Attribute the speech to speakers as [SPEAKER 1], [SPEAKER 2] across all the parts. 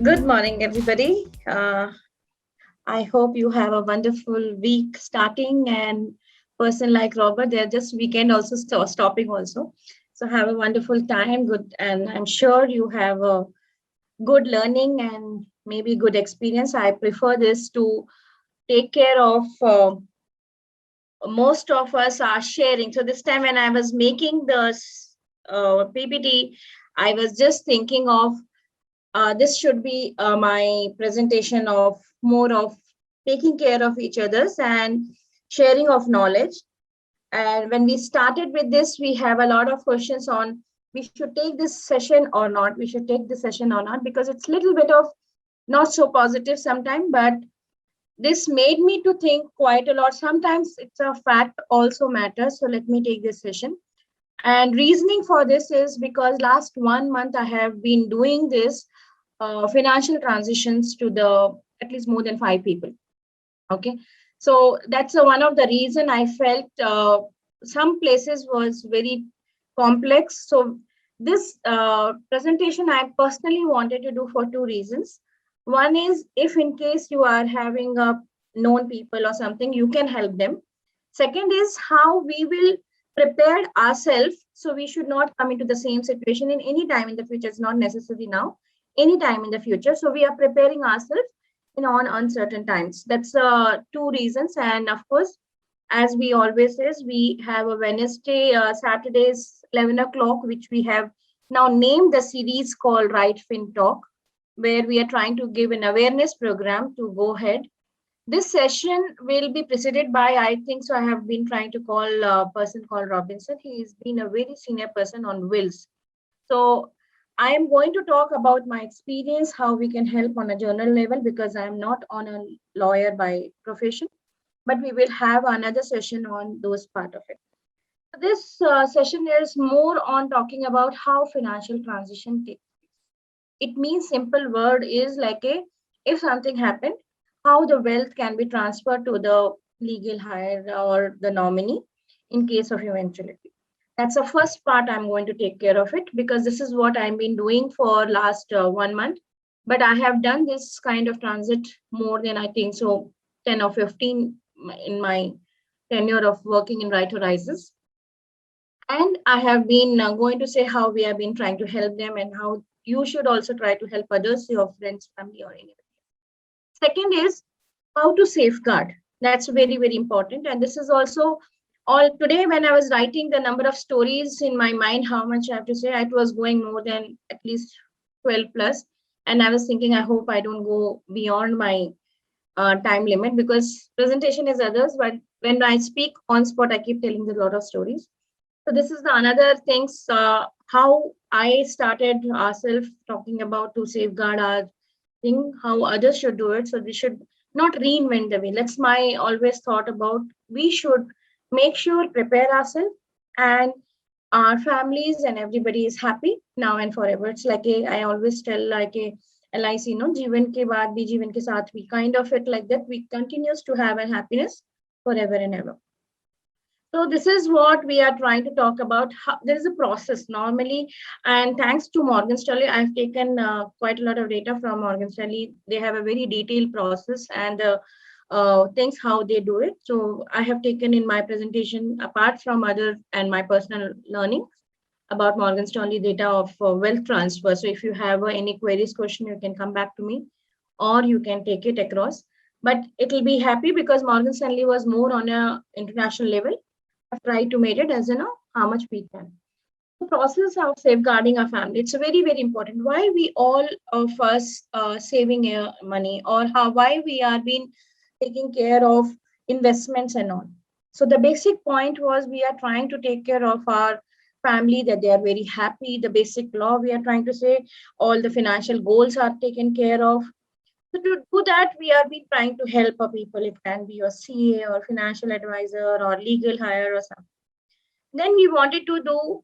[SPEAKER 1] Good morning, everybody. I hope you have a wonderful week starting, and person like Robert, they're just weekend also stopping also. So have a wonderful time. Good, and I'm sure you have a good learning and maybe good experience. I prefer this to take care of. Most of us are sharing. So this time when I was making the PPT, I was just thinking of this should be my presentation of more of taking care of each other's and sharing of knowledge. And when we started with this, we have a lot of questions on we should take this session or not, we should take this session or not, because it's little bit of not so positive sometimes, but this made me to think quite a lot. Sometimes it's a fact also matters. So let me take this session. And reasoning for this is because last 1 month I have been doing this financial transitions to the at least more than 5 people. Okay, so that's one of the reason I felt some places was very complex. So this presentation I personally wanted to do for two reasons. One is if in case you are having a known people or something, you can help them. Second is how we will prepare ourselves so we should not come into the same situation in any time in the future. It's not necessary now, any time in the future. So we are preparing ourselves in on uncertain times. That's two reasons. And of course, as we always says, we have a Wednesday, Saturdays, 11 o'clock, which we have now named the series called Right Fin Talk, where we are trying to give an awareness program to go ahead. This session will be preceded by, I think so, I have been trying to call a person called Robinson. He's been a very senior person on wills. So I am going to talk about my experience, how we can help on a journal level, because I am not on a lawyer by profession, but we will have another session on those part of it. This session is more on talking about how financial transition takes. It means simple word is like a if something happened, how the wealth can be transferred to the legal hire or the nominee in case of eventuality. That's the first part I'm going to take care of it, because this is what I've been doing for last 1 month. But I have done this kind of transit more than I think so 10 or 15 in my tenure of working in Right Horizons. And I have been going to say how we have been trying to help them and how you should also try to help others, your friends, family, or anybody. Second is how to safeguard. That's very, very important. And this is also all today when I was writing the number of stories in my mind, how much I have to say, it was going more than at least 12 plus. And I was thinking, I hope I don't go beyond my time limit, because presentation is others, but when I speak on spot, I keep telling a lot of stories. So this is the another things how I started ourselves talking about to safeguard our thing, how others should do it. So we should not reinvent the wheel. That's my always thought about. We should make sure prepare ourselves and our families and everybody is happy now and forever. It's like a I always tell like a LIC, no, जीवन के बाद भी जीवन के साथ भी, kind of it like that. We continues to have a happiness forever and ever. So this is what we are trying to talk about. How, there is a process normally, and thanks to Morgan Stanley, I've taken quite a lot of data from Morgan Stanley. They have a very detailed process and things how they do it. So I have taken in my presentation, apart from other and my personal learning about Morgan Stanley data of wealth transfer. So if you have any queries, question, you can come back to me, or you can take it across. But it will be happy because Morgan Stanley was more on a international level. I've tried to make it as how much we can. The process of safeguarding our family, it's very, very important. Why we all of us saving money, or how why we are being taking care of investments and all. So the basic point was we are trying to take care of our family, that they are very happy. The basic law we are trying to say all the financial goals are taken care of. So to do that, we are been trying to help our people. It can be your CA or financial advisor or legal hire or something. Then we wanted to do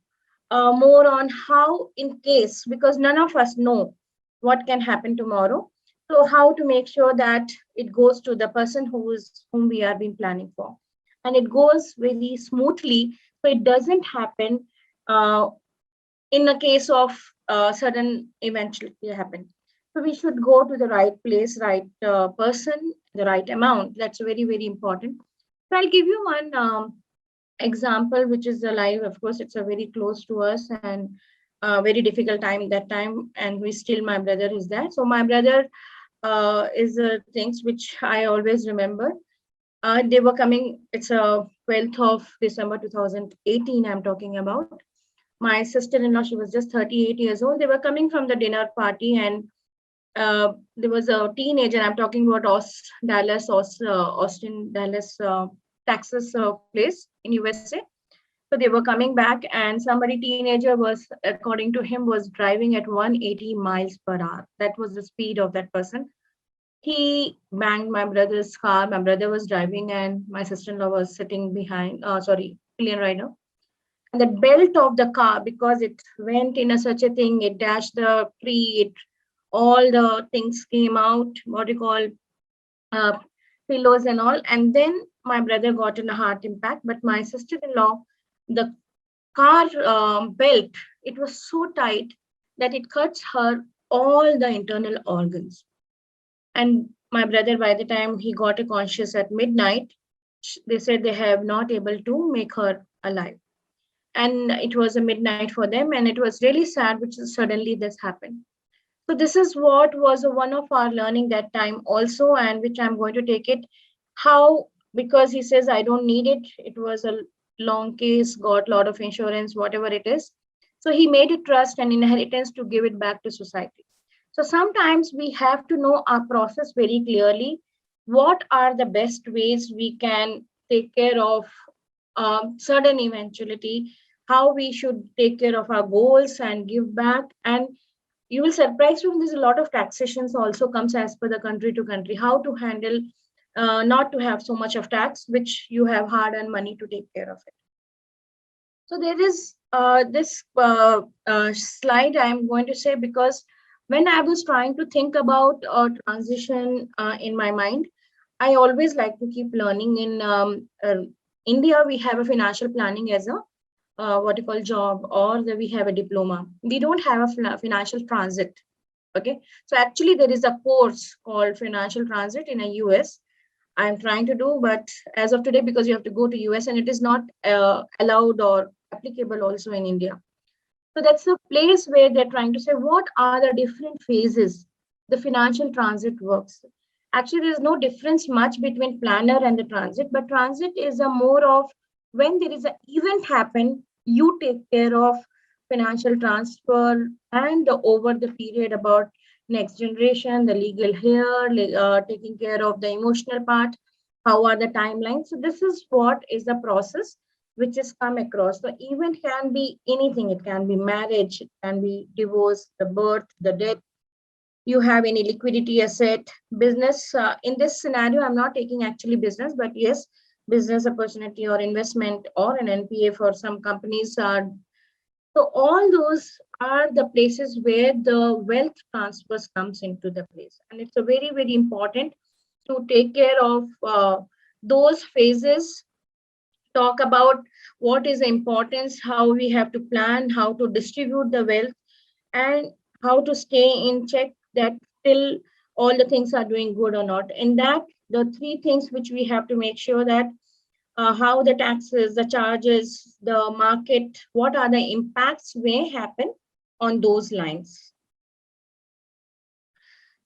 [SPEAKER 1] more on how in case, because none of us know what can happen tomorrow. So how to make sure that it goes to the person whom we are been planning for, and it goes very smoothly, so it doesn't happen in a case of sudden eventually happen. So we should go to the right place, right person, the right amount. That's very, very important. So I'll give you one example, which is alive. Of course, it's a very close to us and very difficult time that time. And we still, my brother is there. So my brother is things which I always remember. They were coming, it's a 12th of December 2018, I'm talking about. My sister-in-law, she was just 38 years old. They were coming from the dinner party, and there was a teenager. I'm talking about Austin, Dallas, Texas place in USA. So they were coming back, and somebody teenager was, according to him, was driving at 180 miles per hour. That was the speed of that person. He banged my brother's car. My brother was driving, and my sister-in-law was sitting behind. Sorry, pillion rider. And the belt of the car, because it went in a such a thing, it dashed the tree. It all the things came out. What you call uh, pillows and all. And then my brother got in a heart impact. But my sister-in-law, the car belt, it was so tight that it cuts her all the internal organs. And my brother, by the time he got a conscious at midnight, they said they have not able to make her alive. And it was a midnight for them, and it was really sad, which is suddenly this happened. So this is what was one of our learning that time also, and which I'm going to take it. How, because he says I don't need it. It was a long case, got a lot of insurance, whatever it is. So he made a trust and inheritance to give it back to society. So sometimes we have to know our process very clearly. What are the best ways we can take care of sudden eventuality? How we should take care of our goals and give back. And you will surprise from this, a lot of taxations also comes as per the country to country. How to handle not to have so much of tax, which you have hard earned money to take care of it. So there is this slide I'm going to say, because when I was trying to think about transition in my mind, I always like to keep learning. In India, we have a financial planning as a what you call job, or we have a diploma. We don't have a financial transit. Okay, so actually there is a course called financial transit in a US. I'm trying to do, but as of today, because you have to go to US and it is not allowed or applicable also in India. So that's a place where they're trying to say what are the different phases the financial transit works. Actually, there's no difference much between planner and the transit, but transit is a more of when there is an event happen, you take care of financial transfer and over the period about next generation, the legal here, taking care of the emotional part, how are the timelines. So this is what is the process which is come across. The event can be anything. It can be marriage, it can be divorce, the birth, the death. You have any liquidity asset, business. In this scenario, I'm not taking actually business, but yes, business opportunity or investment or an NPA for some companies are. So all those are the places where the wealth transfers comes into the place. And it's a very, very important to take care of those phases, talk about what is the importance, how we have to plan, how to distribute the wealth, and how to stay in check that till all the things are doing good or not. In that, the three things which we have to make sure that how the taxes, the charges, the market, what are the impacts may happen on those lines.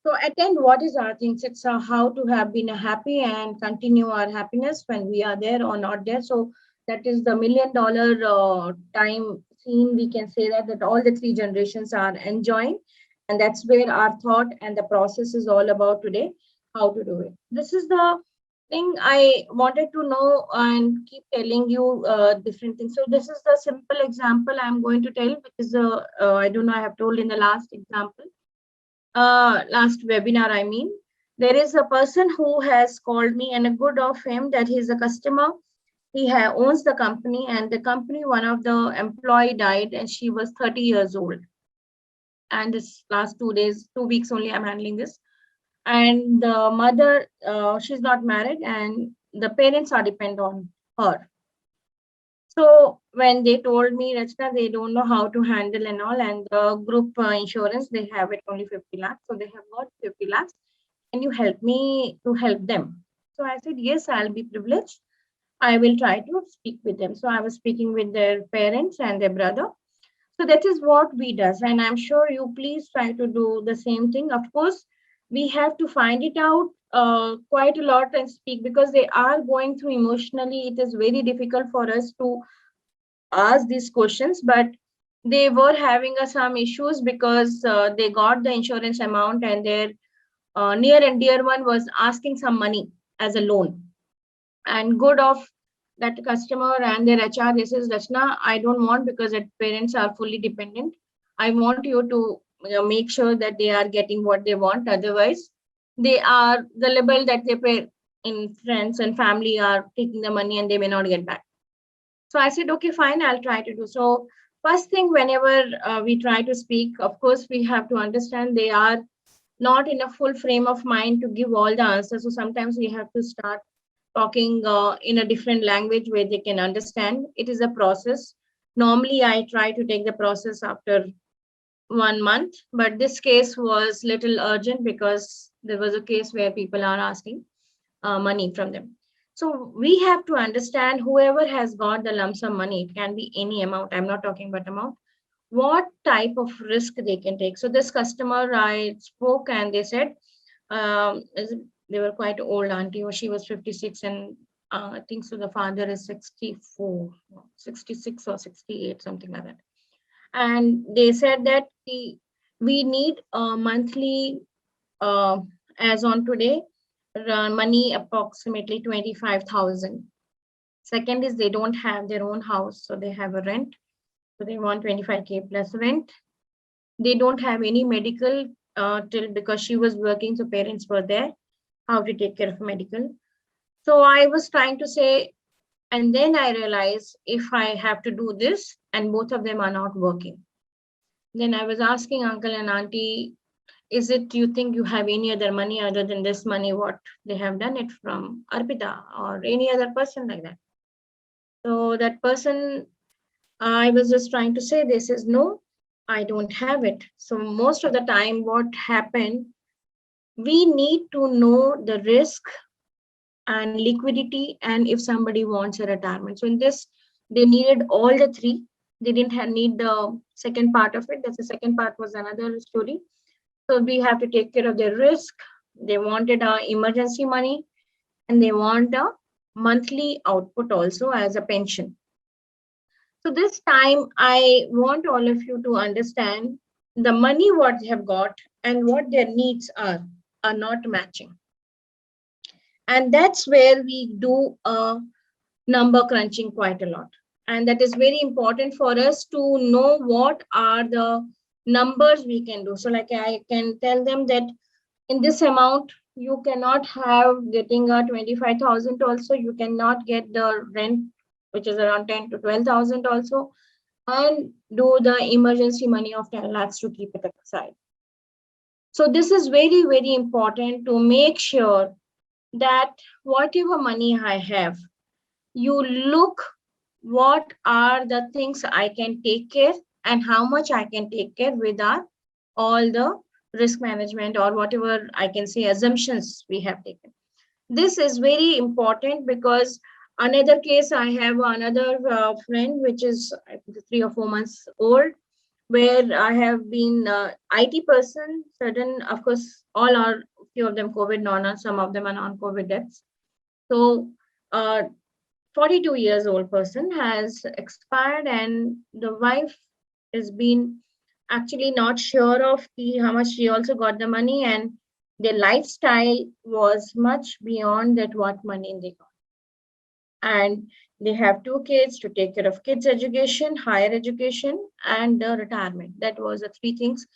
[SPEAKER 1] So at the end, what is our things? It's how to have been happy and continue our happiness when we are there or not there. So that is the $1,000,000 time scene. We can say that all the three generations are enjoying, and that's where our thought and the process is all about today. How to do it. This is the thing I wanted to know and keep telling you different things. So this is the simple example I'm going to tell, which is I don't know, I have told in the last example. Last webinar, I mean, there is a person who has called me, and a good of him that he's a customer. He owns the company, and the company, one of the employee died, and she was 30 years old. And this last 2 days, 2 weeks only, I'm handling this. And the mother, she's not married, and the parents are dependent on her. So when they told me, Rachna, they don't know how to handle and all, and the group insurance, they have it only 50 lakhs. So they have got 50 lakhs. Can you help me to help them? So I said, yes, I'll be privileged. I will try to speak with them. So I was speaking with their parents and their brother. So that is what we does. And I'm sure you please try to do the same thing. Of course, we have to find it out quite a lot and speak because they are going through emotionally. It is very difficult for us to ask these questions, but they were having some issues because they got the insurance amount and their near and dear one was asking some money as a loan. And good of that customer and their HR, this is Rachna, I don't want because the parents are fully dependent. I want you to make sure that they are getting what they want. Otherwise, they are gullible that they pay in friends and family are taking the money and they may not get back. So I said, okay, fine, I'll try to do. So first thing, whenever we try to speak, of course, we have to understand they are not in a full frame of mind to give all the answers. So sometimes we have to start talking in a different language where they can understand. It is a process. Normally, I try to take the process after 1 month, but this case was little urgent because there was a case where people are asking money from them. So we have to understand whoever has got the lump sum money, it can be any amount. I'm not talking about amount. What type of risk they can take. So this customer, I spoke and they said, they were quite old auntie, or she was 56 and I think so the father is 64, 66 or 68, something like that. And they said that we need a monthly, uh, as on today, money approximately 25,000. Second is they don't have their own house, so they have a rent. So they want 25K plus rent. They don't have any medical till because she was working, so parents were there. How to take care of medical. So I was trying to say, and then I realized if I have to do this and both of them are not working, then I was asking uncle and auntie, is it you think you have any other money other than this money what they have done it from Arpita or any other person like that? So that person, I was just trying to say this is no, I don't have it. So most of the time what happened, we need to know the risk and liquidity and if somebody wants a retirement. So in this, they needed all the three. They didn't need the second part of it. That's the second part was another story. So we have to take care of their risk. They wanted emergency money and they want a monthly output also as a pension. So this time I want all of you to understand the money what they have got and what their needs are not matching. And that's where we do a number crunching quite a lot. And that is very important for us to know what are the numbers we can do. So like I can tell them that in this amount, you cannot have getting a 25,000 also, you cannot get the rent, which is around 10 to 12,000 also, and do the emergency money of 10 lakhs to keep it aside. So this is very, very important to make sure that whatever money I have, you look what are the things I can take care and how much I can take care without all the risk management or whatever I can say assumptions we have taken. This is very important because another case I have another friend which is 3 or 4 months old where I have been IT person, certain, of course, all are few of them COVID non, some of them are non-COVID deaths. So 42 years old person has expired and the wife has been actually not sure of how much she also got the money and their lifestyle was much beyond that what money they got. And they have 2 kids to take care of kids education, higher education and the retirement. That was the three things.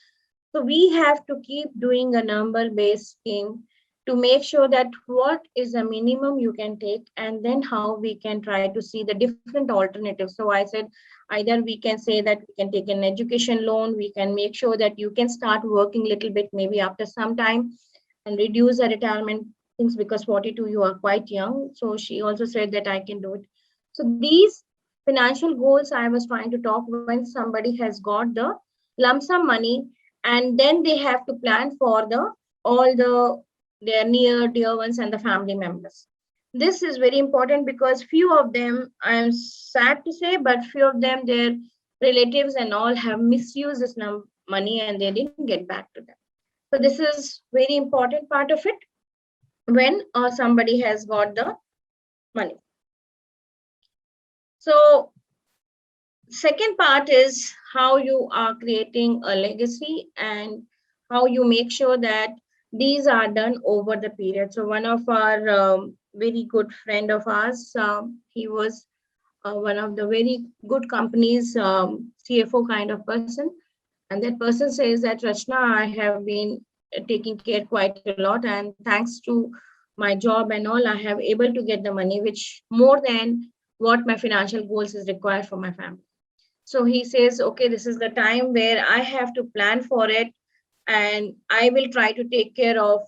[SPEAKER 1] So we have to keep doing a number based scheme to make sure that what is the minimum you can take and then how we can try to see the different alternatives. So I said either we can say that we can take an education loan, we can make sure that you can start working a little bit maybe after some time and reduce the retirement things because 42 you are quite young. So she also said that I can do it. So these financial goals I was trying to talk when somebody has got the lump sum money, and then they have to plan for the all their near dear ones and the family members. This is very important because few of them, I'm sad to say, but few of them, their relatives and all have misused this money and they didn't get back to them. So this is very important part of it when somebody has got the money. So second part is how you are creating a legacy and how you make sure that these are done over the period. So one of our very good friend of ours, he was one of the very good companies, CFO kind of person. And that person says that, Rachna, I have been taking care quite a lot, and thanks to my job and all, I have able to get the money, which more than what my financial goals is required for my family. So he says, okay, this is the time where I have to plan for it, and I will try to take care of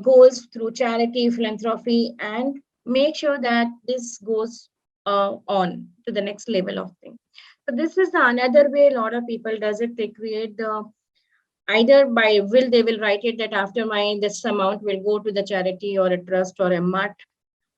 [SPEAKER 1] goals through charity, philanthropy, and make sure that this goes on to the next level of thing. So this is the another way a lot of people does it. They create the either by will they will write it that after my this amount will go to the charity or a trust or a mutt,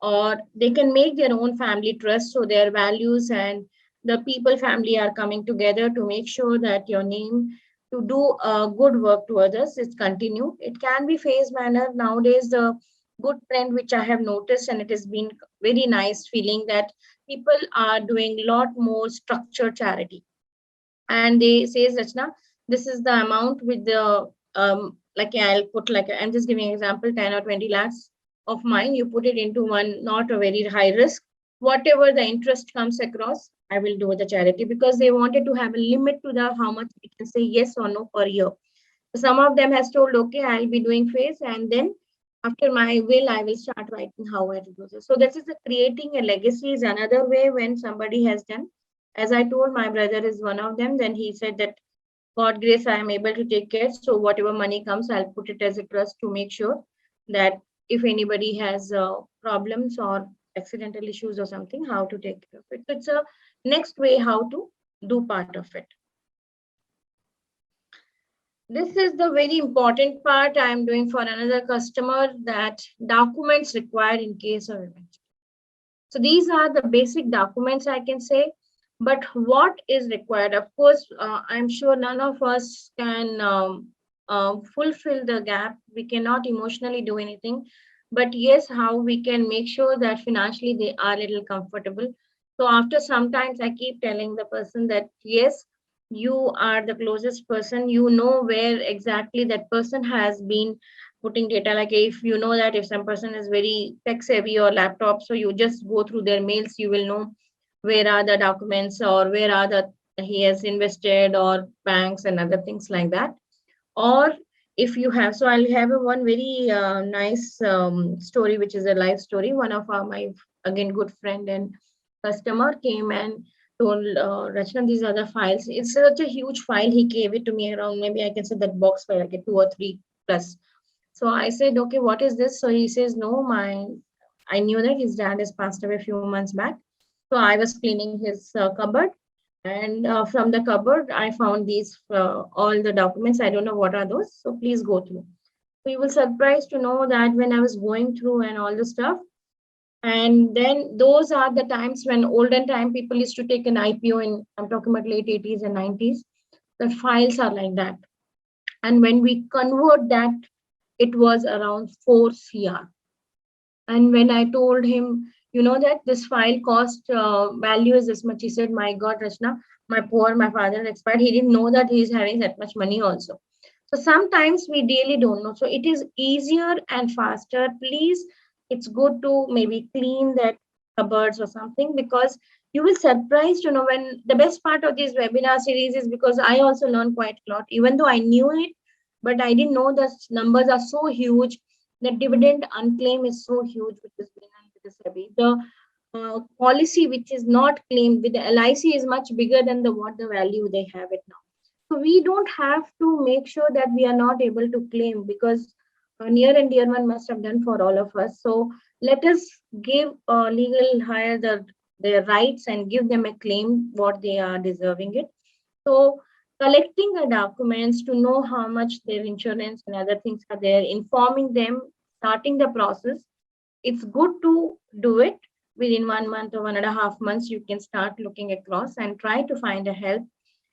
[SPEAKER 1] or they can make their own family trust so their values and the people family are coming together to make sure that your name to do good work to others is continued. It can be phase manner. Nowadays the good trend which I have noticed, and it has been very nice feeling that people are doing a lot more structured charity, and they says Rachna, this is the amount with the like I'll put like I'm just giving an example, 10 or 20 lakhs of mine, you put it into one, not a very high risk. Whatever the interest comes across, I will do the charity, because they wanted to have a limit to the how much we can say yes or no per year. Some of them has told, okay, I'll be doing phase, and then after my will, I will start writing how I do this. So this is the creating a legacy is another way when somebody has done. As I told, my brother is one of them. Then he said that God grace, I am able to take care. So whatever money comes, I'll put it as a trust to make sure that if anybody has problems or accidental issues or something, how to take care of it. So it's a next way how to do part of it. This is the very important part I am doing for another customer, that documents required in case of event. So these are the basic documents I can say, but what is required? Of course, I'm sure none of us can fulfill the gap. We cannot emotionally do anything, but yes, how we can make sure that financially they are a little comfortable. So after sometimes I keep telling the person that yes, you are the closest person, you know where exactly that person has been putting data. Like if you know that if some person is very tech savvy or laptop, so you just go through their mails, you will know where are the documents or where are the he has invested or banks and other things like that. Or if you have, so I'll have a one very nice story, which is a life story. One of my again good friend and customer came and told Rachna, these are the files. It's such a huge file. He gave it to me around, maybe I can say that box file like a 2 or 3 plus. So I said, okay, what is this? So he says, no, I knew that his dad has passed away a few months back. So I was cleaning his cupboard, and from the cupboard, I found these all the documents. I don't know what are those. So please go through. So you will surprised to know that when I was going through and all the stuff, and then those are the times when olden time people used to take an IPO in, I'm talking about late 80s and 90s. The files are like that. And when we convert that, it was around 4 CR. And when I told him, you know that this file cost value is this much, he said, my God, Rachna, my father expired. He didn't know that he's having that much money also. So sometimes we really don't know. So it is easier and faster. Please, it's good to maybe clean that cupboards or something, because you will surprised to know when the best part of this webinar series is because I also learned quite a lot, even though I knew it, but I didn't know the numbers are so huge. The dividend unclaimed is so huge, which is being with the SEBI. The policy which is not claimed with the LIC is much bigger than the what the value they have it now. So we don't have to make sure that we are not able to claim, because near and dear one must have done for all of us. So let us give legal hire the their rights and give them a claim what they are deserving it. So collecting the documents to know how much their insurance and other things are there, informing them, starting the process. It's good to do it within 1 month or 1.5 months. You can start looking across and try to find a help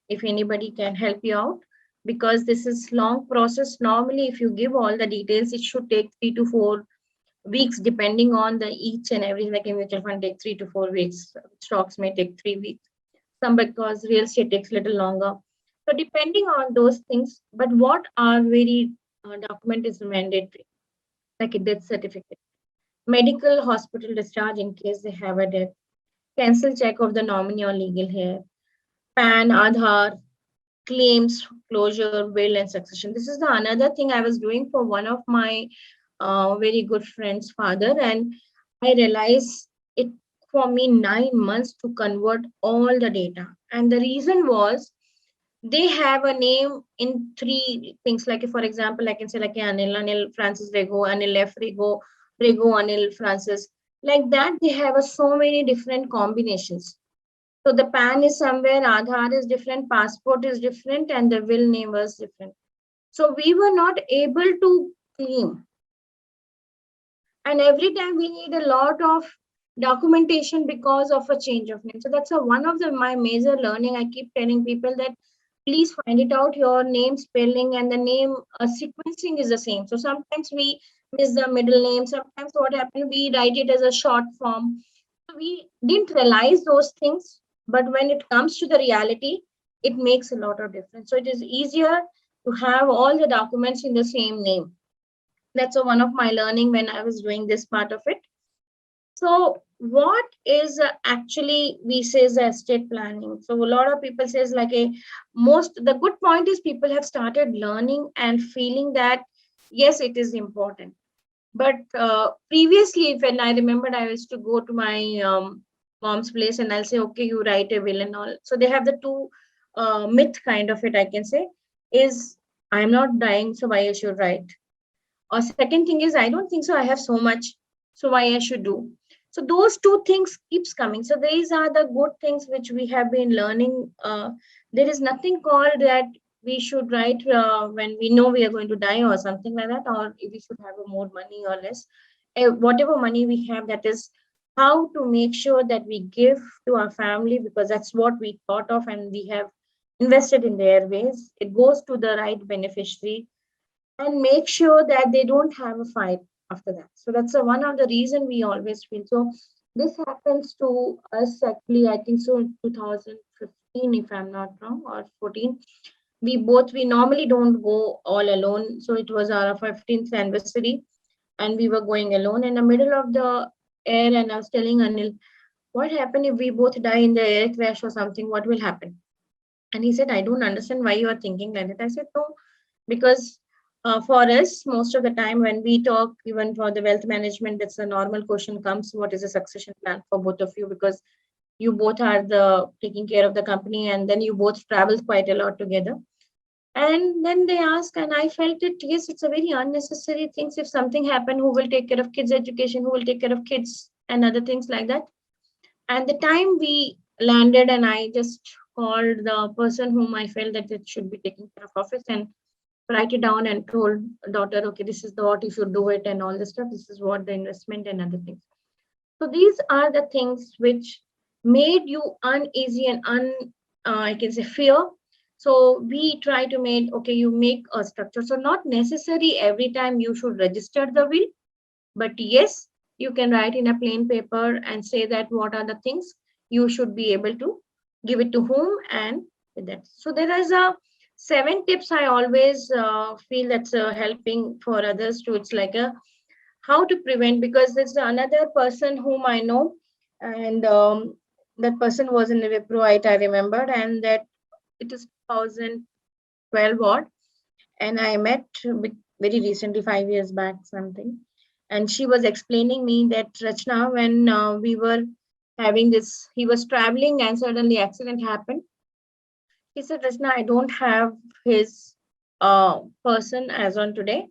[SPEAKER 1] if anybody can help you out, because this is long process. Normally, if you give all the details, it should take 3 to 4 weeks, depending on the each and every, like a mutual fund take 3 to 4 weeks, stocks may take 3 weeks, some because real estate takes a little longer. So depending on those things, but what are very document is mandatory, like a death certificate, medical hospital discharge in case they have a death, cancel check of the nominee or legal heir, PAN, Aadhaar, claims, closure, will, and succession. This is the another thing I was doing for one of my very good friend's father, and I realized it for me 9 months to convert all the data. And the reason was they have a name in 3 things. Like for example, I can say like Anil Francis Rego, Anil F Rego, Rego Anil Francis. Like that, they have so many different combinations. So the PAN is somewhere, Aadhaar is different, passport is different, and the will name was different. So we were not able to claim. And every time we need a lot of documentation because of a change of name. So that's one of my major learning. I keep telling people that please find it out. Your name spelling and the name sequencing is the same. So sometimes we miss the middle name. Sometimes what happens, we write it as a short form. So we didn't realize those things, but when it comes to the reality, it makes a lot of difference. So it is easier to have all the documents in the same name. That's one of my learning when I was doing this part of it. So what is actually we say is estate planning? So a lot of people says like the good point is people have started learning and feeling that yes, it is important. But previously, when I remembered, I used to go to my mom's place and I'll say, okay, you write a will and all. So they have the two myth kind of it, I can say, is I'm not dying, so why I should write? Or second thing is, I don't think so. I have so much, so why I should do? So those two things keeps coming. So these are the good things which we have been learning. There is nothing called that we should write when we know we are going to die or something like that, or if we should have more money or less. Whatever money we have, that is how to make sure that we give to our family, because that's what we thought of and we have invested in their ways. It goes to the right beneficiary and make sure that they don't have a fight after that. So that's one of the reason we always feel. So this happens to us actually, I think so in 2015, if I'm not wrong, or 14. We normally don't go all alone. So it was our 15th anniversary and we were going alone in the middle of the air. And I was telling Anil, what happened if we both die in the air crash or something? What will happen? And he said, I don't understand why you are thinking like that. I said, no, because for us, most of the time when we talk, even for the wealth management, that's a normal question comes, what is a succession plan for both of you? Because you both are the taking care of the company and then you both travel quite a lot together. And then they ask, and I felt it, yes, it's a very unnecessary things. If something happened, who will take care of kids' education? Who will take care of kids and other things like that? And the time we landed and I just called the person whom I felt that it should be taking care of office and write it down and told daughter, okay, this is the what if you do it and all this stuff. This is what the investment and other things. So these are the things which made you uneasy and I can say fear. So we try to make, okay, you make a structure. So not necessary every time you should register the will, but yes, you can write in a plain paper and say that what are the things you should be able to give it to whom and with that. So there is a 7 tips I always feel that's helping for others too. It's like a how to prevent, because there's another person whom I know, and that person was in the Wipro, I remembered, and that it is 2012 odd, and I met very recently, 5 years back, something. And she was explaining me that Rachna, when we were having this, he was traveling and suddenly accident happened. He said, Rachna, I don't have his person as on today.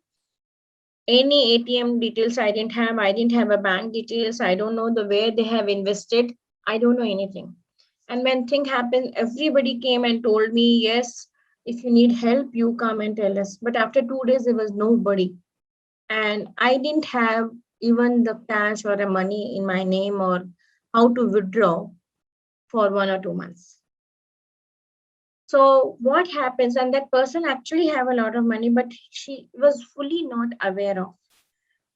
[SPEAKER 1] Any ATM details I didn't have. I didn't have a bank details. I don't know the way they have invested. I don't know anything. And when thing happened, everybody came and told me, yes, if you need help, you come and tell us. But after 2 days, there was nobody. And I didn't have even the cash or the money in my name or how to withdraw for 1 or 2 months. So what happens? And that person actually have a lot of money, but she was fully not aware of.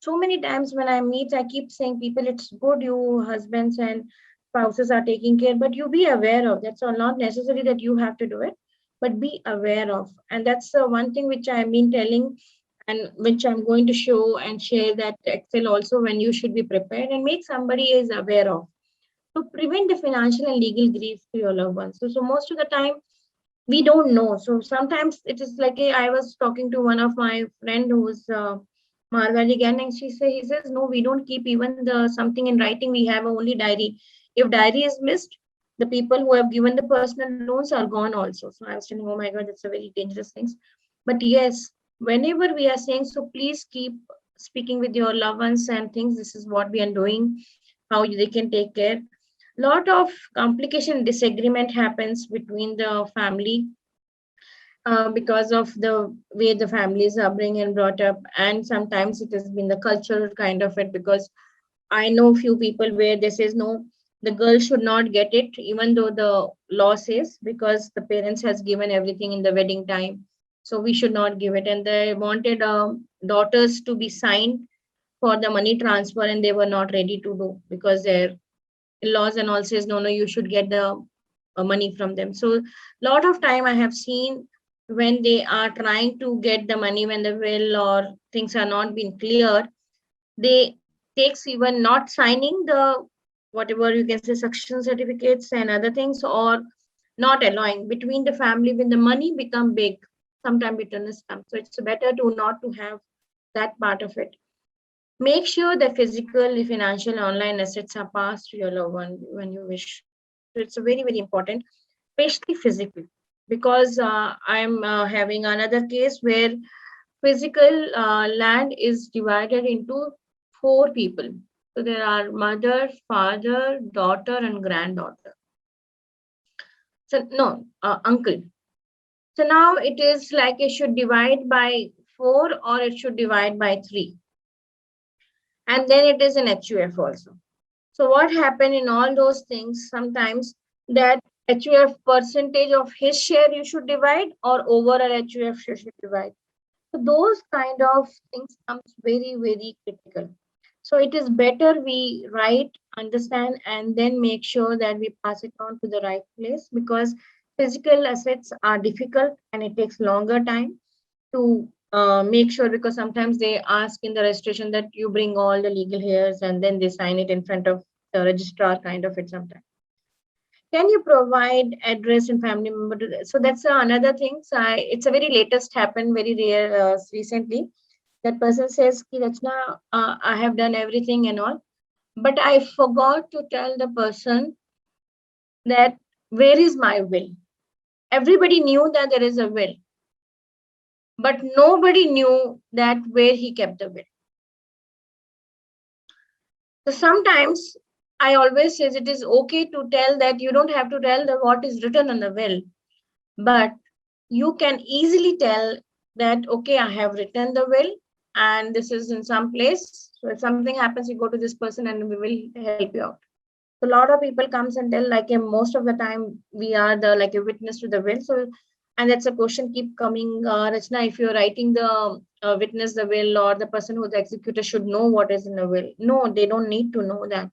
[SPEAKER 1] So many times when I meet, I keep saying people, it's good you husbands and spouses are taking care, but you be aware of. That's all, not necessary that you have to do it, but be aware of. And that's the one thing which I've been telling and which I'm going to show and share that Excel also when you should be prepared and make somebody is aware of to prevent the financial and legal grief to your loved ones. So most of the time we don't know. So sometimes it is like I was talking to one of my friend who's Marwari again, and he says, no, we don't keep even the something in writing. We have only diary. If diary is missed, the people who have given the personal loans are gone also. So I was telling, oh my God, that's a very dangerous thing. But yes, whenever we are saying, so please keep speaking with your loved ones and things. This is what we are doing, how they can take care. Lot of complication, disagreement happens between the family because of the way the families are being and brought up, and sometimes it has been the cultural kind of it, because I know few people where they says no, the girl should not get it even though the law says, because the parents has given everything in the wedding time, so we should not give it. And they wanted daughters to be signed for the money transfer, and they were not ready to do because their laws and all says no, you should get the money from them. So lot of time I have seen when they are trying to get the money, when the will or things are not being clear, they takes even not signing the whatever you can say succession certificates and other things, or not allowing between the family when the money become big, sometimes bitterness comes. So it's better to not to have that part of it. Make sure the physical, financial, online assets are passed to your loved one when you wish. So it's a very, very important, especially physically, because I'm having another case where physical land is divided into four people. So there are mother, father, daughter, and granddaughter. So no, uncle. So now it is like it should divide by four or it should divide by three, and then it is an HUF also. So what happened in all those things, sometimes that HUF percentage of his share you should divide, or overall HUF you should divide. So those kind of things comes very, very critical. So it is better we write, understand, and then make sure that we pass it on to the right place, because physical assets are difficult and it takes longer time to make sure, because sometimes they ask in the registration that you bring all the legal hairs and then they sign it in front of the registrar kind of it sometimes. Can you provide address and family member to that? So that's another thing. So it's a very latest happened very rare recently. That person says, "Ki Rachna, I have done everything and all, but I forgot to tell the person that where is my will." Everybody knew that there is a will, but nobody knew that where he kept the will. So sometimes I always says it is okay to tell that you don't have to tell the what is written on the will, but you can easily tell that okay, I have written the will and this is in some place. So if something happens, you go to this person and we will help you out. So a lot of people comes and tell like most of the time we are the like a witness to the will. So and that's a question keep coming, Rachna, if you're writing the witness the will, or the person who's the executor should know what is in the will. No, they don't need to know that.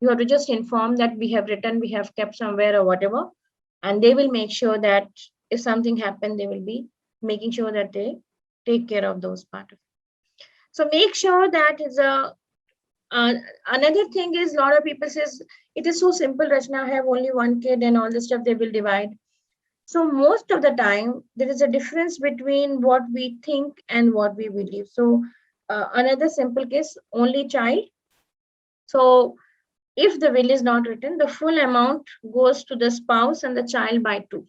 [SPEAKER 1] You have to just inform that we have written, we have kept somewhere or whatever, and they will make sure that if something happened, they will be making sure that they take care of those part of it. So make sure that is a uh, another thing is a lot of people says it is so simple, Rachna, I have only one kid and all this stuff they will divide. So most of the time there is a difference between what we think and what we believe. So another simple case, only child. So if the will is not written, the full amount goes to the spouse and the child by two.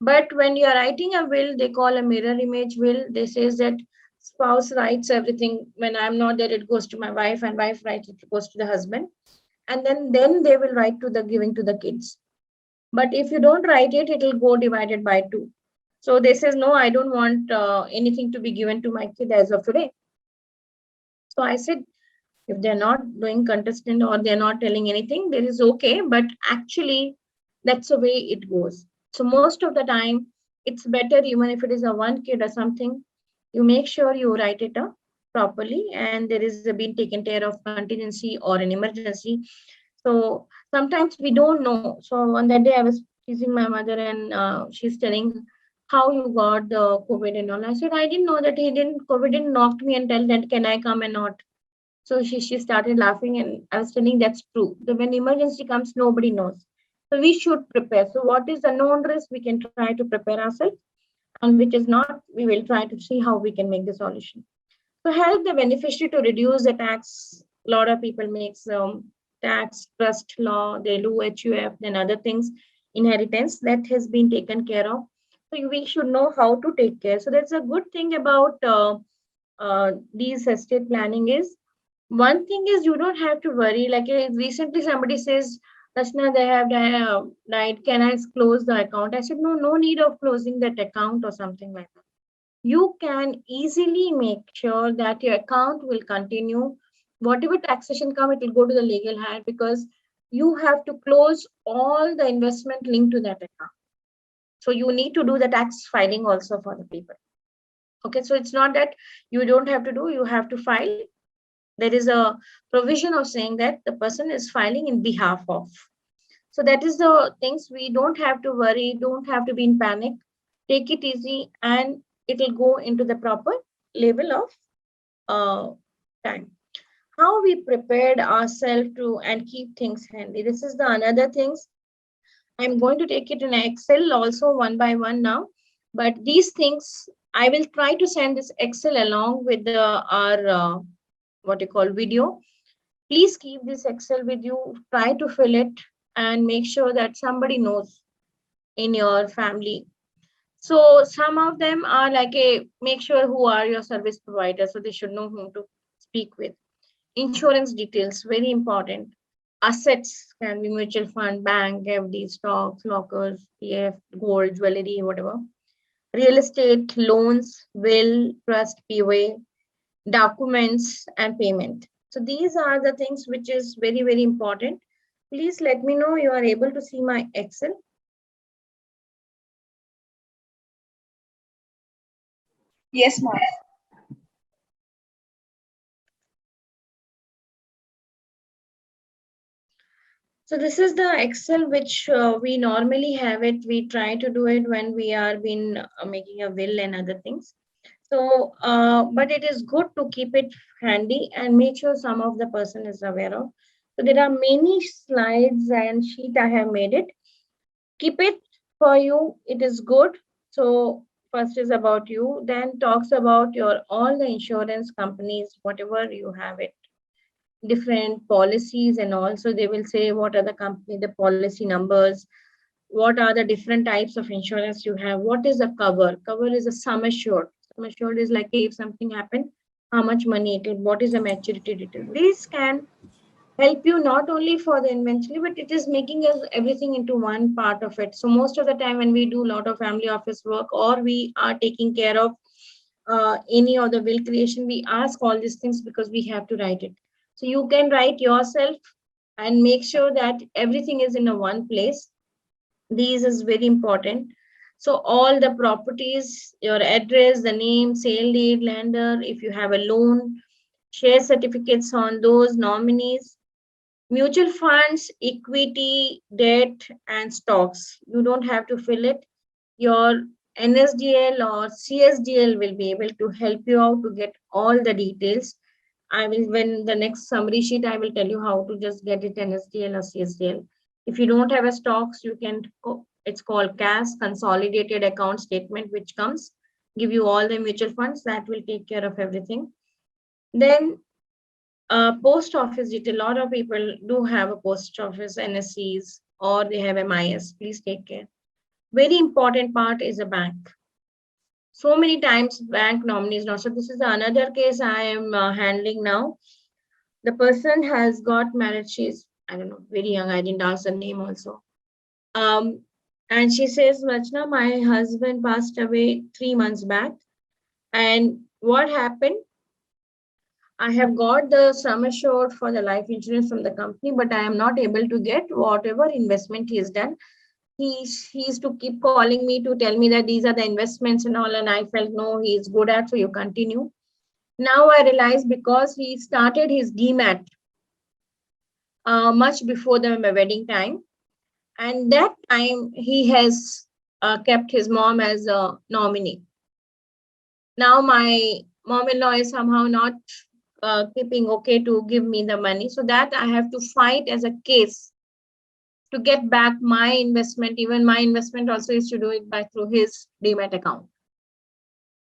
[SPEAKER 1] But when you are writing a will, they call a mirror image will. They says that spouse writes everything. When I'm not there, it goes to my wife, and wife writes it goes to the husband. and then they will write to the giving to the kids. But if you don't write it, it will go divided by 2. So they says, no, I don't want anything to be given to my kid as of today. So I said, if they're not doing contestant or they're not telling anything, there is okay. But actually, that's the way it goes. So most of the time, it's better, even if it is a one kid or something, you make sure you write it up properly and there is been taken care of contingency or an emergency. So sometimes we don't know. So on that day, I was teasing my mother and she's telling how you got the COVID and all. I said, I didn't know that COVID didn't knock me and tell that, can I come and not? So she started laughing and I was telling that's true. When emergency comes, nobody knows. So we should prepare. So what is the known risk, we can try to prepare ourselves. And which is not, we will try to see how we can make the solution. So help the beneficiary to reduce the tax. A lot of people makes tax, trust law, they do HUF, then other things, inheritance that has been taken care of. So we should know how to take care. So that's a good thing about these estate planning is, one thing is you don't have to worry. Like recently somebody says, Rachna, they have died. Can I close the account? I said, no, no need of closing that account or something like that. You can easily make sure that your account will continue. Whatever taxation come, it will go to the legal hand because you have to close all the investment linked to that account. So you need to do the tax filing also for the people. Okay, so it's not that you don't have to do, you have to file. There is a provision of saying that the person is filing in behalf of. So that is the things, we don't have to worry, don't have to be in panic. Take it easy and it will go into the proper level of time. How we prepared ourselves to and keep things handy. This is the another things. I'm going to take it in Excel also one by one now. But these things, I will try to send this Excel along with our what you call video. Please keep this Excel with you. Try to fill it and make sure that somebody knows in your family. So some of them are like make sure who are your service providers, so they should know whom to speak with. Insurance details, very important. Assets can be mutual fund, bank, FD, stocks, lockers, PF, gold, jewelry, whatever. Real estate, loans, will, trust, POA, documents, and payment. So these are the things which is very, very important. Please let me know you are able to see my Excel.
[SPEAKER 2] Yes, ma'am.
[SPEAKER 1] So this is the Excel which we normally have it. We try to do it when we are been making a will and other things. So, but it is good to keep it handy and make sure some of the person is aware of. So there are many slides and sheet I have made it. Keep it for you. It is good. So first is about you, then talks about your all the insurance companies, whatever you have it, different policies, and also they will say what are the company, the policy numbers, what are the different types of insurance you have, what is the cover is a sum assured. Sum assured is like if something happened, how much money it will, what is the maturity detail. This can help you not only for the inventory, but it is making us everything into one part of it. So most of the time when we do a lot of family office work or we are taking care of any of the will creation, we ask all these things because we have to write it. So you can write yourself and make sure that everything is in a one place. These is very important. So all the properties, your address, the name, sale deed, lender, if you have a loan, share certificates on those nominees, mutual funds, equity, debt, and stocks. You don't have to fill it. Your NSDL or CSDL will be able to help you out to get all the details. I will, when the next summary sheet, I will tell you how to just get it NSDL or CSDL. If you don't have a stocks, you can, it's called CAS, Consolidated Account Statement, which comes, give you all the mutual funds, that will take care of everything. Then post office detail, a lot of people do have a post office NSCs or they have MIS, please take care. Very important part is a bank. So many times bank nominees not. So this is another case I am handling now. The person has got married, she's I don't know, very young. I didn't ask the name also. And she says, Rachna, my husband passed away 3 months back. And what happened? I have got the sum assured for the life insurance from the company, but I am not able to get whatever investment he has done. He used to keep calling me to tell me that these are the investments and all, and I felt no, he is good at, so you continue. Now I realize because he started his DMAT much before the wedding time, and that time he has kept his mom as a nominee. Now my mom-in-law is somehow not keeping okay to give me the money, so that I have to fight as a case to get back my investment. Even my investment also is to do it by through his DMAT account.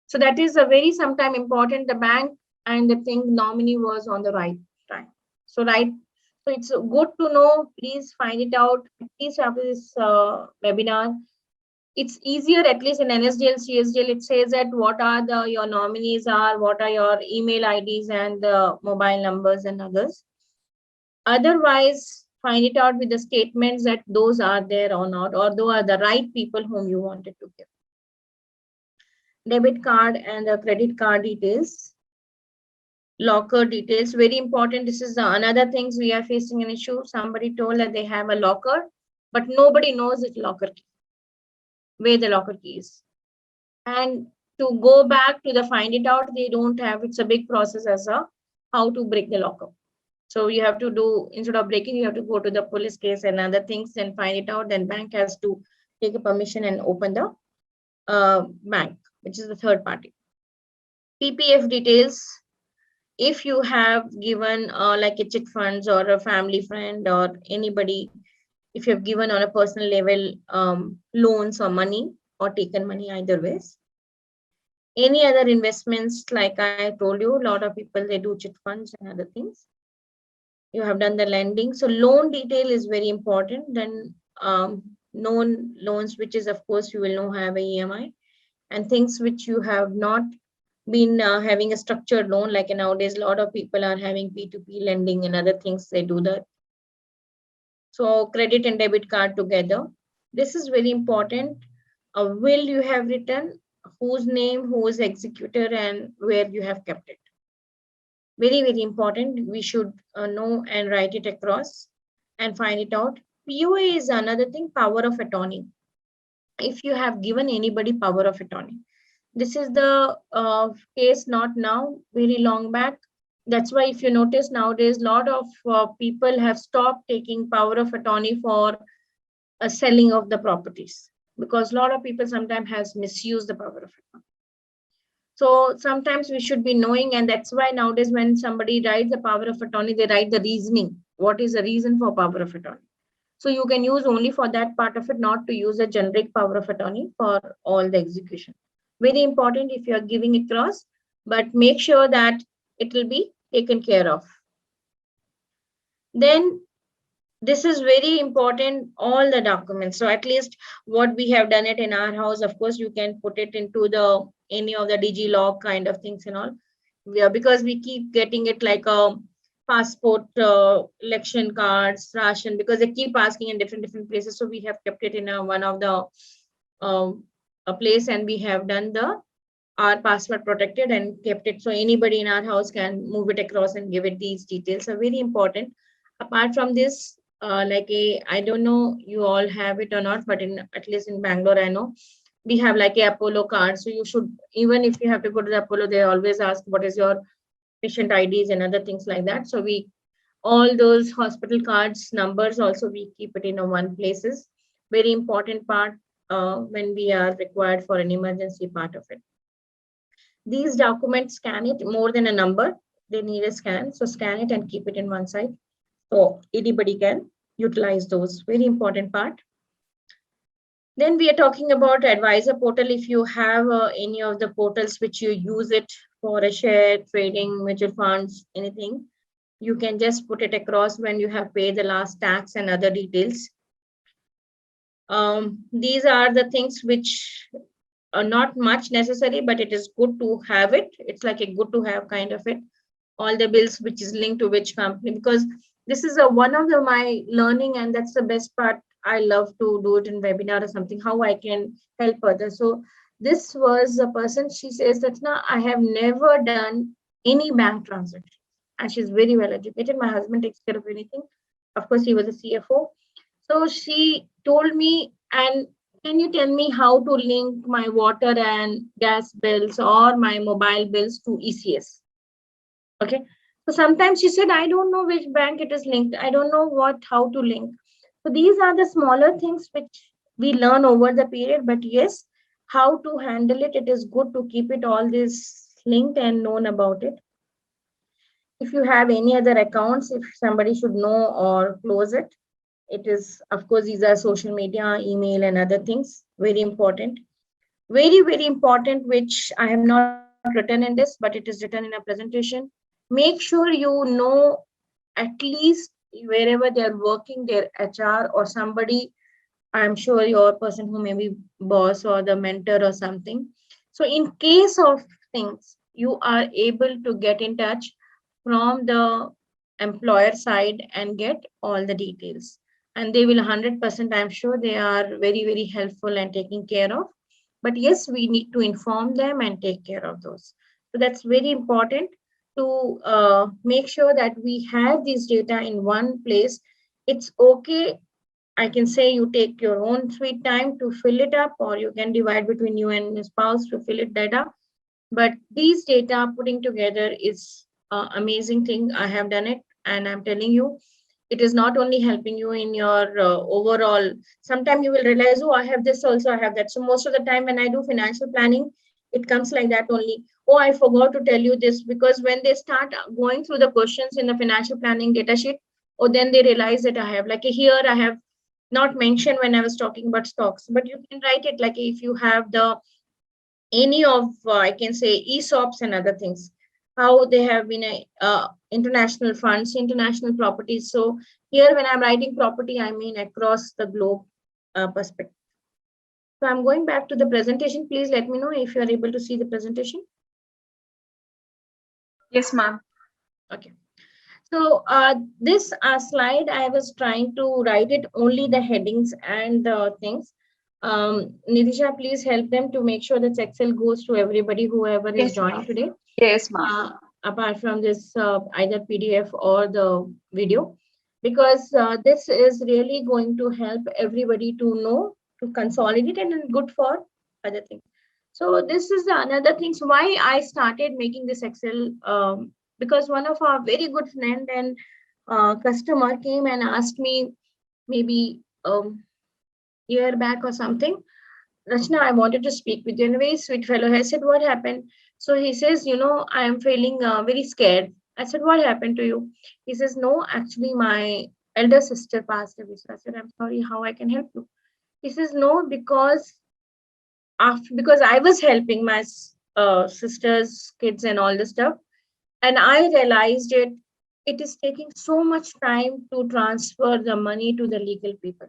[SPEAKER 1] So that is a very sometime important. The bank and the thing nominee was on the right time. So it's good to know. Please find it out. Please after this webinar. It's easier, at least in NSDL, CSDL, it says that what are your nominees are, what are your email IDs and the mobile numbers and others. Otherwise, find it out with the statements that those are there or not, or those are the right people whom you wanted to give. Debit card and the credit card details. Locker details, very important. This is another things we are facing an issue. Somebody told that they have a locker, but nobody knows its locker key, where the locker key is. And to go back to the find it out, they don't have, it's a big process as a how to break the locker. So you have to do, instead of breaking, you have to go to the police case and other things and find it out. Then bank has to take a permission and open the bank, which is the third party. PPF details. If you have given like a chit funds or a family friend or anybody, if you have given on a personal level loans or money or taken money, either ways. Any other investments, like I told you, a lot of people, they do chit funds and other things. You have done the lending. So loan detail is very important. Then known loans, which is of course you will know have a EMI, and things which you have not been having a structured loan, like nowadays a lot of people are having P2P lending and other things, they do that. So credit and debit card together. This is very important. Will you have written, whose name, who is executor, and where you have kept it. Very, very important. We should know and write it across and find it out. POA is another thing, power of attorney. If you have given anybody power of attorney, this is the case, not now, very long back. That's why if you notice nowadays, a lot of people have stopped taking power of attorney for a selling of the properties, because a lot of people sometimes has misused the power of attorney. So sometimes we should be knowing, and that's why nowadays when somebody writes the power of attorney, they write the reasoning. What is the reason for power of attorney? So you can use only for that part of it, not to use a generic power of attorney for all the execution. Very important if you are giving it across, but make sure that it will be taken care of. Then this is very important, all the documents. So at least what we have done it in our house, of course, you can put it into the any of the DigiLock kind of things and all. Because we keep getting it like a passport, election cards, ration, because they keep asking in different places. So we have kept it in one of the a place, and we have done our password protected and kept it, so anybody in our house can move it across and give it these details. Are very important. Apart from this, I don't know you all have it or not, but at least in Bangalore, I know we have like a Apollo card. So you should, even if you have to go to the Apollo, they always ask what is your patient IDs and other things like that. So all those hospital cards numbers also, we keep it in one places. Very important part when we are required for an emergency part of it. These documents, scan it, more than a number, they need a scan. So scan it and keep it in one side, so anybody can utilize those. Very important part. Then we are talking about advisor portal. If you have any of the portals which you use it for a share, trading, mutual funds, anything, you can just put it across when you have paid the last tax and other details. These are the things which are not much necessary, but it is good to have it. It's like a good to have kind of it. All the bills which is linked to which company, because this is a one of my learning, and that's the best part. I love to do it in webinar or something, how I can help others. So this was a person, she says that now I have never done any bank transaction, and she's very well educated. My husband takes care of anything. Of course, he was a CFO. So she told me, and can you tell me how to link my water and gas bills or my mobile bills to ECS? Okay. So sometimes she said, I don't know which bank it is linked. I don't know how to link. So these are the smaller things which we learn over the period. But yes, how to handle it, it is good to keep it all this linked and known about it. If you have any other accounts, if somebody should know or close it, it is, of course, these are social media, email, and other things. Very important. Very, very important, which I have not written in this, but it is written in a presentation. Make sure you know at least wherever they're working, their HR or somebody, I'm sure you're a person who may be boss or the mentor or something. So in case of things, you are able to get in touch from the employer side and get all the details. And they will 100%, I'm sure they are very, very helpful and taking care of. But yes, we need to inform them and take care of those. So that's very important to make sure that we have this data in one place. It's okay, I can say you take your own sweet time to fill it up, or you can divide between you and your spouse to fill it data. But these data putting together is an amazing thing. I have done it, and I'm telling you, it is not only helping you in your overall. Sometimes you will realize, oh, I have this also, I have that. So most of the time when I do financial planning, it comes like that only. Oh, I forgot to tell you this, because when they start going through the questions in the financial planning data sheet, or then they realize that I have, like here I have not mentioned when I was talking about stocks, but you can write it like if you have the any of I can say ESOPs and other things, how they have been a international funds, international properties. So here when I'm writing property, I mean across the globe perspective. So I'm going back to the presentation. Please let me know if you are able to see the presentation.
[SPEAKER 2] Yes, ma'am.
[SPEAKER 1] Okay. So this slide, I was trying to write it only the headings and the things. Nidisha, please help them to make sure that Excel goes to everybody, whoever is
[SPEAKER 2] Yes,
[SPEAKER 1] joined
[SPEAKER 2] ma'am.
[SPEAKER 1] today.
[SPEAKER 2] Yes, ma'am.
[SPEAKER 1] Apart from this, either PDF or the video, because this is really going to help everybody to know, to consolidate, and good for other things. So this is another thing. So why I started making this Excel, because one of our very good friend and customer came and asked me maybe year back or something, Rachna, I wanted to speak with you. And a very sweet fellow. I said, what happened? So he says, I am feeling very scared. I said, what happened to you? He says, no, actually, my elder sister passed away. So I said, I'm sorry, how I can help you? He says, no, because I was helping my sister's kids and all this stuff. And I realized it is taking so much time to transfer the money to the legal people.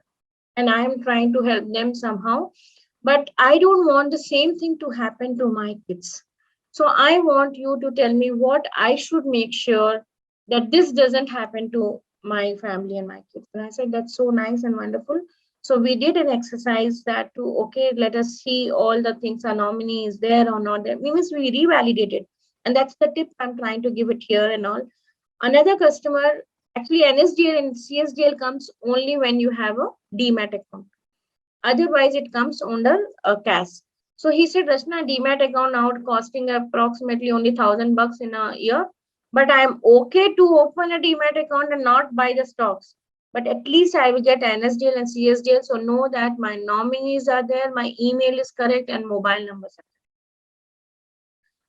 [SPEAKER 1] And I am trying to help them somehow, but I don't want the same thing to happen to my kids. So I want you to tell me what I should make sure that this doesn't happen to my family and my kids. And I said, that's so nice and wonderful. So we did an exercise that to, okay, let us see all the things, our nominee is there or not there. Means we revalidated. And that's the tip I'm trying to give it here and all. Another customer, actually NSDL and CSDL comes only when you have a DMAT account. Otherwise, it comes under a cash. So he said, Rachna, DMAT account now costing approximately only $1,000 in a year. But I am okay to open a DMAT account and not buy the stocks. But at least I will get NSDL and CSDL. So know that my nominees are there, my email is correct, and mobile numbers are correct.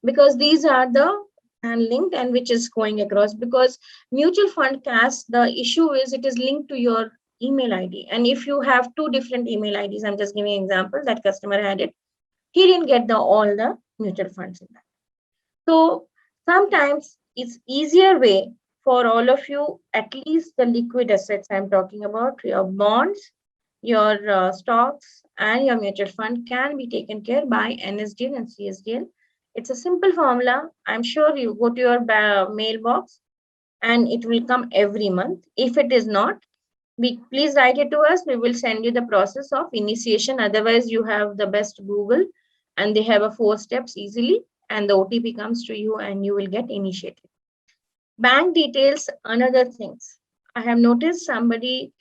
[SPEAKER 1] Because these are the and linked and which is going across, because mutual fund cash, the issue is it is linked to your email ID. And if you have two different email IDs, I'm just giving an example, that customer had it, he didn't get all the mutual funds in that. So sometimes it's easier way for all of you, at least the liquid assets I'm talking about, your bonds, your stocks, and your mutual fund can be taken care by NSDL and CSDL. It's a simple formula. I'm sure you go to your mailbox. and it will come every month. If it is not, please write it to us. We will send you the process of initiation. Otherwise, you have the best Google, and they have a 4 steps easily, and the OTP comes to you and you will get initiated. Bank details, another things. I have noticed somebody,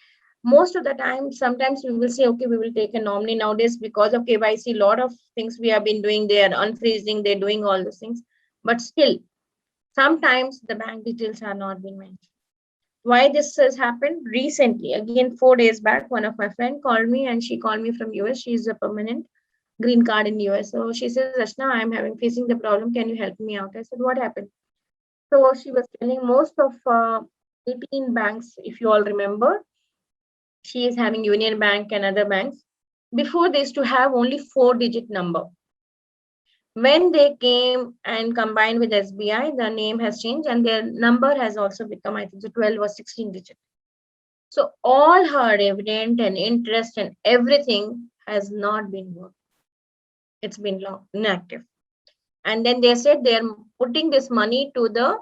[SPEAKER 1] most of the time, sometimes we will say, okay, we will take a nominee nowadays because of KYC, a lot of things we have been doing, they are unfreezing, they're doing all those things. But still, sometimes the bank details are not being mentioned. Why this has happened recently? Again, 4 days back, one of my friend called me, and she called me from US. She's a permanent green card in US. So she says, Rachna, I'm facing the problem. Can you help me out? I said, what happened? So she was telling most of 18 banks, if you all remember, she is having Union Bank and other banks. Before they used to have only 4-digit number. When they came and combined with SBI, the name has changed and their number has also become, I think, 12 or 16 digit. So all her dividend and interest and everything has not been worked. It's been inactive. And then they said they're putting this money to the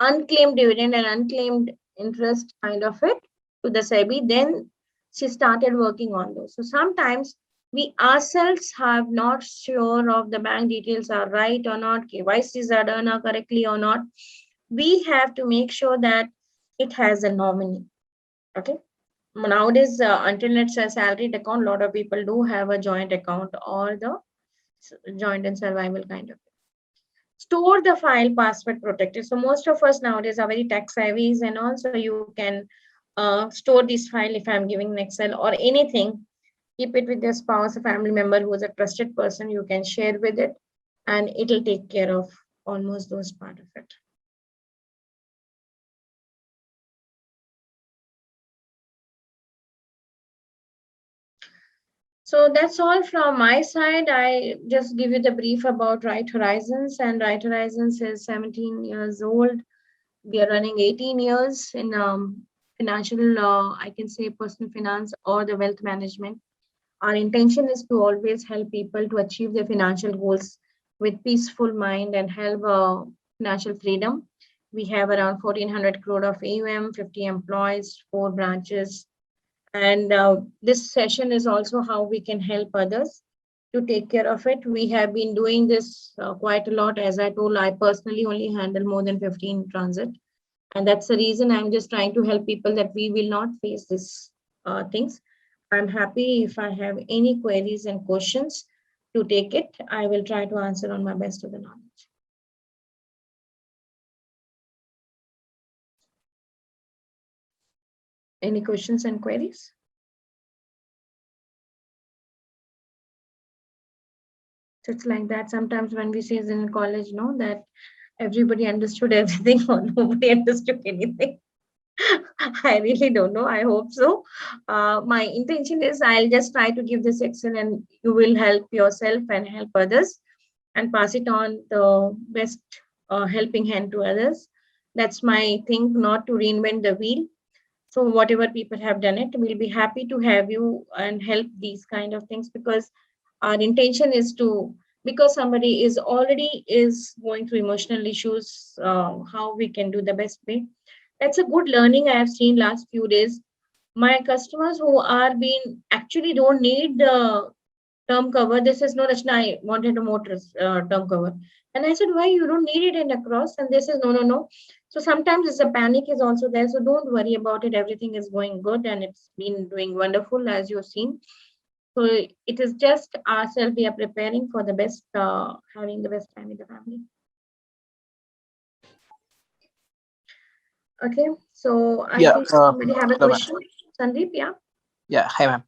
[SPEAKER 1] unclaimed dividend and unclaimed interest kind of it to the SEBI. Then she started working on those. So sometimes we ourselves have not sure of the bank details are right or not, KYCs are done correctly or not. We have to make sure that it has a nominee. Okay. Nowadays, until it's a salaried account, a lot of people do have a joint account or the joint and survival kind of. Store the file password protected. So most of us nowadays are very tech savvy, and also you can store this file. If I'm giving an Excel or anything, keep it with your spouse, a family member who is a trusted person. You can share with it, and it'll take care of almost those part of it. So that's all from my side. I just give you the brief about Right Horizons, and Right Horizons is 17 years old. We are running 18 years in financial, I can say personal finance or the wealth management. Our intention is to always help people to achieve their financial goals with peaceful mind and help financial freedom. We have around 1400 crore of AUM, 50 employees, 4 branches. And this session is also how we can help others to take care of it. We have been doing this quite a lot. As I told, I personally only handle more than 15 transit. And that's the reason I'm just trying to help people that we will not face this things. I'm happy if I have any queries and questions to take it. I will try to answer on my best of the knowledge. Any questions and queries? So it's like that. Sometimes when we say in college, no, that everybody understood everything or nobody understood anything. I really don't know. I hope so. My intention is I'll just try to give this Excel and you will help yourself and help others and pass it on the best helping hand to others. That's my thing, not to reinvent the wheel. So whatever people have done it, we'll be happy to have you and help these kind of things, because our intention is to, because somebody is already is going through emotional issues, how we can do the best way. That's a good learning I have seen last few days. My customers who are being actually don't need the term cover. This is no, Rachna, I wanted a motor term cover. And I said, why you don't need it in across? And this is no. So sometimes it's a panic is also there. So don't worry about it. Everything is going good and it's been doing wonderful as you've seen. So it is just ourselves, we are preparing for the best, having the best time with the family. Okay, so I think somebody have a question. Sandeep, yeah?
[SPEAKER 3] Yeah, hi ma'am.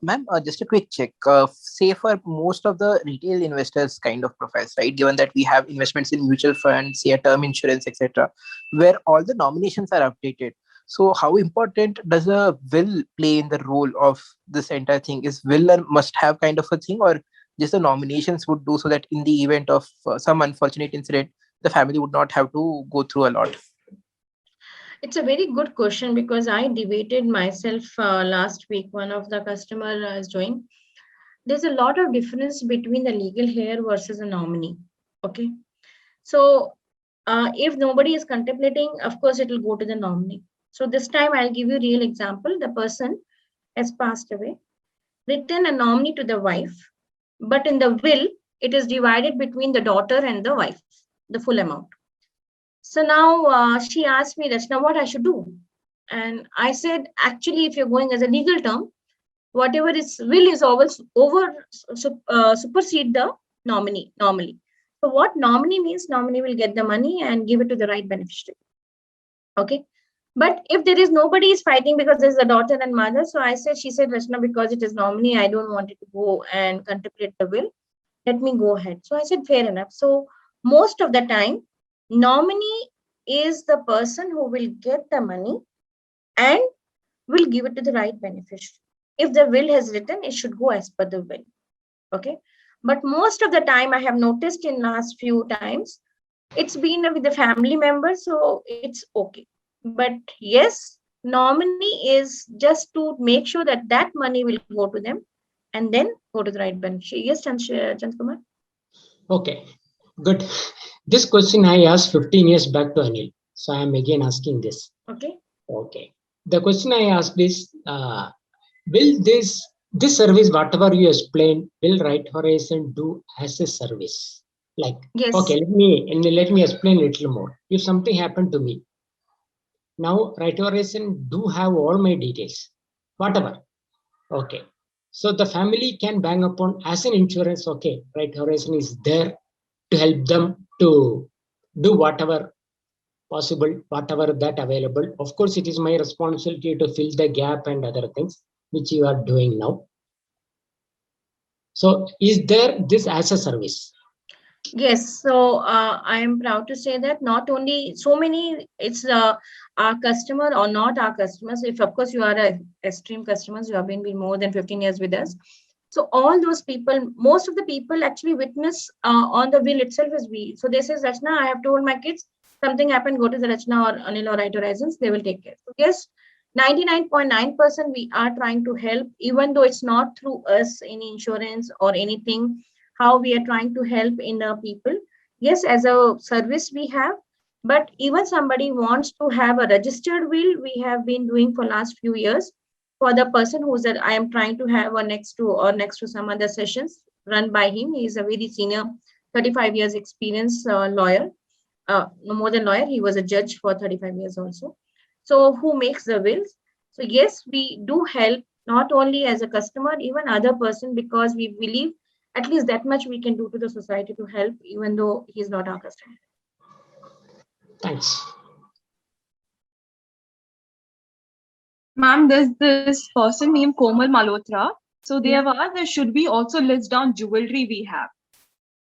[SPEAKER 3] Ma'am, just a quick check. Say for most of the retail investors kind of profiles, right? Given that we have investments in mutual funds, say term insurance, etc., where all the nominations are updated. So how important does a will play in the role of this entire thing? Is will a must have kind of a thing, or just the nominations would do so that in the event of some unfortunate incident, the family would not have to go through a lot?
[SPEAKER 1] It's a very good question, because I debated myself last week. One of the customer is doing. There's a lot of difference between the legal heir versus a nominee. Okay, so If nobody is contemplating, of course, it will go to the nominee. So this time I'll give you a real example. The person has passed away, written a nominee to the wife, but in the will, it is divided between the daughter and the wife, the full amount. So now she asked me, Rachna, what I should do? And I said, actually, if you're going as a legal term, whatever is will is always supersede the nominee normally. So what nominee means, nominee will get the money and give it to the right beneficiary. Okay. But if there is nobody is fighting because there's a daughter and mother, so I said, she said, Rachna, because it is nominee, I don't want it to go and contemplate the will. Let me go ahead. So I said, fair enough. So most of the time, nominee is the person who will get the money and will give it to the right beneficiary. If the will has written, it should go as per the will. Okay. But most of the time, I have noticed in last few times, it's been with the family members, so it's okay. But yes, nominee is just to make sure that that money will go to them and then go to the right beneficiary. Yes, Chandrakumar?
[SPEAKER 4] Okay, good. This question I asked 15 years back to Anil. So I am again asking this.
[SPEAKER 1] Okay.
[SPEAKER 4] Okay. The question I asked is, will this service, whatever you explained, will Right Horizon do as a service? Like,
[SPEAKER 1] Yes.
[SPEAKER 4] okay, let me explain a little more. If something happened to me, now Right Horizon do have all my details, whatever. Okay. So the family can bang upon as an insurance. Okay, Right Horizon is there to help them to do whatever possible, whatever that available. Of course, it is my responsibility to fill the gap and other things which you are doing now. So is there this as a service?
[SPEAKER 1] Yes, so I am proud to say that not only so many, it's our customer or not our customers. If of course you are a extreme customers, you have been more than 15 years with us. So all those people, most of the people actually witness on the will itself as we. So they says, Rachna, I have told my kids something happened, go to the Rachna or Anil or Right Horizons, they will take care. So yes, 99.9% we are trying to help, even though it's not through us, any insurance or anything, how we are trying to help in the people. Yes, as a service we have, but even somebody wants to have a registered will, we have been doing for last few years for the person who's that I am trying to have a next to some other sessions run by him. He is a very senior, 35 years experience lawyer, no more than lawyer. He was a judge for 35 years also. So who makes the wills? So yes, we do help not only as a customer, even other person, because we believe at least that much we can do to the society to help, even though he's not our customer.
[SPEAKER 4] Thanks.
[SPEAKER 2] Ma'am, there's this person named Komal Malhotra. So they have asked that should we also list down jewelry we have?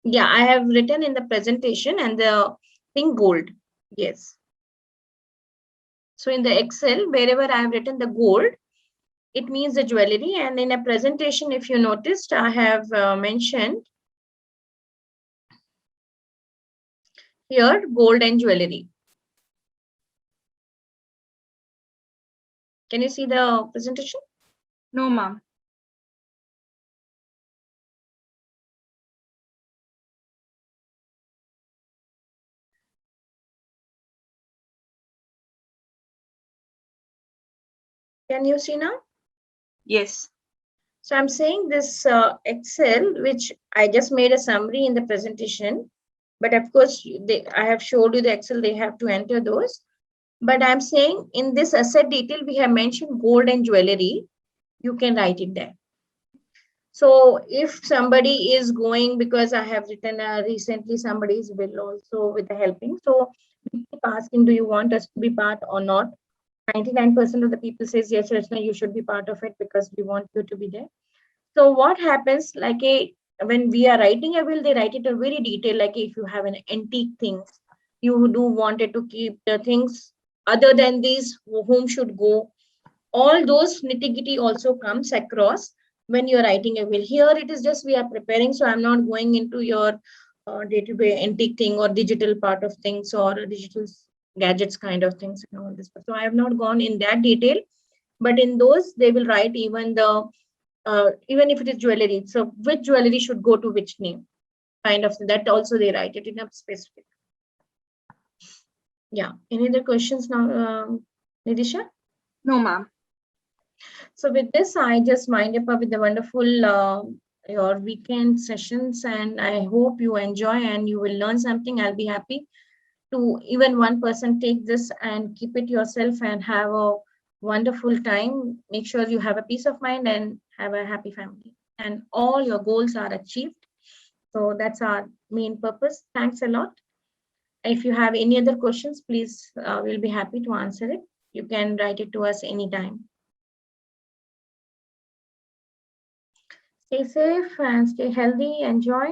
[SPEAKER 1] Yeah, I have written in the presentation and the thing gold. Yes. So in the Excel, wherever I have written the gold, it means the jewelry. And in a presentation, if you noticed, I have mentioned here gold and jewelry. Can you see the presentation?
[SPEAKER 2] No, ma'am.
[SPEAKER 1] Can you see now?
[SPEAKER 2] Yes.
[SPEAKER 1] So I'm saying this Excel, which I just made a summary in the presentation, but of course I have showed you the Excel, they have to enter those. But I'm saying in this asset detail, we have mentioned gold and jewelry. You can write it there. So if somebody is going, because I have written recently somebody's will also with the helping. So we keep asking, do you want us to be part or not? 99% of the people says, yes, Rachna, you should be part of it because we want you to be there. So what happens, like when we are writing a will, they write it a very detailed, like if you have an antique things, you do wanted to keep the things other than these, whom should go. All those nitty-gritty also comes across when you're writing a will. Here it is just we are preparing, so I'm not going into your day-to-day antique thing or digital part of things or digital gadgets kind of things and all this. So I have not gone in that detail, but in those they will write even the even if it is jewelry. So which jewelry should go to which name, kind of that also they write it in a specific. Yeah. Any other questions now, Nidisha?
[SPEAKER 2] No, ma'am.
[SPEAKER 1] So with this, I just wind up with the wonderful your weekend sessions, and I hope you enjoy and you will learn something. I'll be happy to even one person take this and keep it yourself and have a wonderful time. Make sure you have a peace of mind and have a happy family, and all your goals are achieved. So that's our main purpose. Thanks a lot. If you have any other questions, please, we'll be happy to answer it. You can write it to us anytime. Stay safe and stay healthy. Enjoy.